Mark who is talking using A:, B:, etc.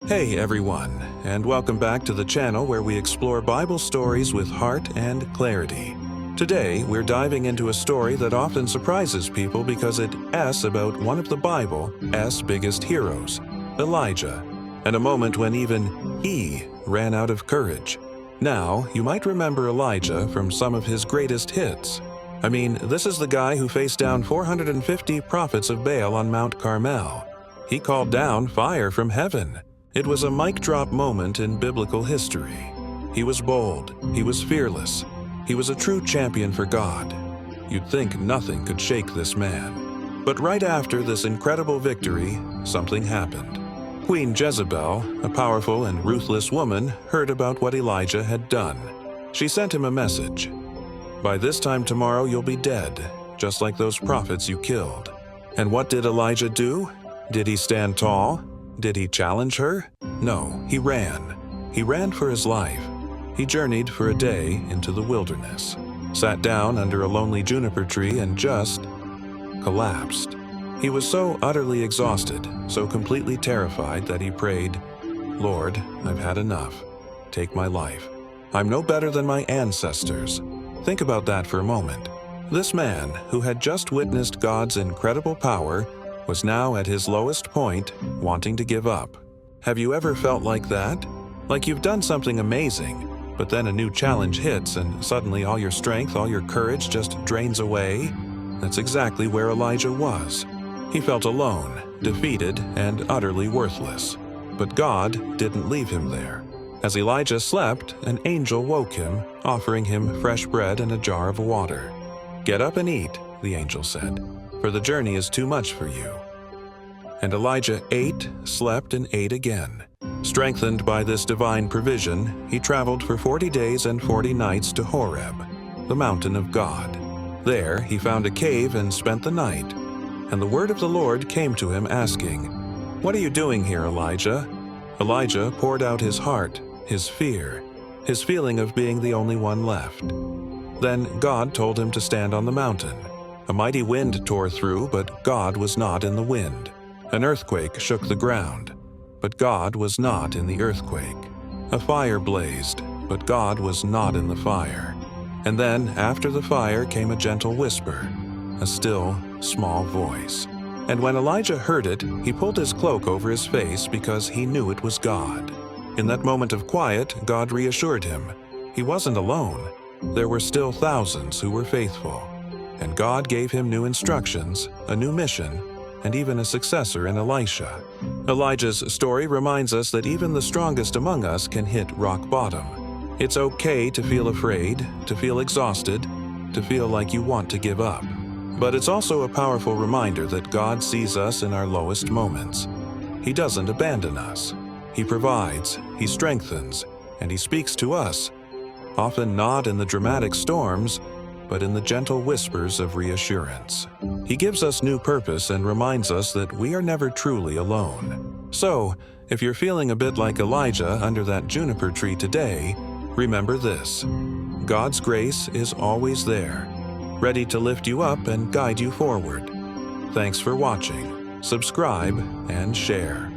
A: Hey everyone, and welcome back to the channel where we explore Bible stories with heart and clarity. Today, we're diving into a story that often surprises people because it asks about one of the Bible's biggest heroes, Elijah, and a moment when even he ran out of courage. Now, you might remember Elijah from some of his greatest hits. I mean, this is the guy who faced down 450 prophets of Baal on Mount Carmel. He called down fire from heaven. It was a mic-drop moment in biblical history. He was bold, he was fearless, he was a true champion for God. You'd think nothing could shake this man. But right after this incredible victory, something happened. Queen Jezebel, a powerful and ruthless woman, heard about what Elijah had done. She sent him a message. "By this time tomorrow you'll be dead, just like those prophets you killed." And what did Elijah do? Did he stand tall? Did he challenge her? No, he ran. He ran for his life. He journeyed for a day into the wilderness, sat down under a lonely juniper tree and just collapsed. He was so utterly exhausted, so completely terrified that he prayed, "Lord, I've had enough. Take my life. I'm no better than my ancestors." Think about that for a moment. This man, who had just witnessed God's incredible power, was now at his lowest point, wanting to give up. Have you ever felt like that? Like you've done something amazing, but then a new challenge hits and suddenly all your strength, all your courage just drains away? That's exactly where Elijah was. He felt alone, defeated, and utterly worthless. But God didn't leave him there. As Elijah slept, an angel woke him, offering him fresh bread and a jar of water. "Get up and eat," the angel said, "for the journey is too much for you." And Elijah ate, slept, and ate again. Strengthened by this divine provision, he traveled for 40 days and 40 nights to Horeb, the mountain of God. There he found a cave and spent the night. And the word of the Lord came to him asking, "What are you doing here, Elijah?" Elijah poured out his heart, his fear, his feeling of being the only one left. Then God told him to stand on the mountain. A mighty wind tore through, but God was not in the wind. An earthquake shook the ground, but God was not in the earthquake. A fire blazed, but God was not in the fire. And then, after the fire, came a gentle whisper, a still, small voice. And when Elijah heard it, he pulled his cloak over his face because he knew it was God. In that moment of quiet, God reassured him. He wasn't alone. There were still thousands who were faithful. And God gave him new instructions, a new mission, and even a successor in Elisha. Elijah's story reminds us that even the strongest among us can hit rock bottom. It's okay to feel afraid, to feel exhausted, to feel like you want to give up. But it's also a powerful reminder that God sees us in our lowest moments. He doesn't abandon us. He provides, He strengthens, and He speaks to us, often not in the dramatic storms, but in the gentle whispers of reassurance. He gives us new purpose and reminds us that we are never truly alone. So, if you're feeling a bit like Elijah under that juniper tree today, remember this: God's grace is always there, ready to lift you up and guide you forward. Thanks for watching. Subscribe and share.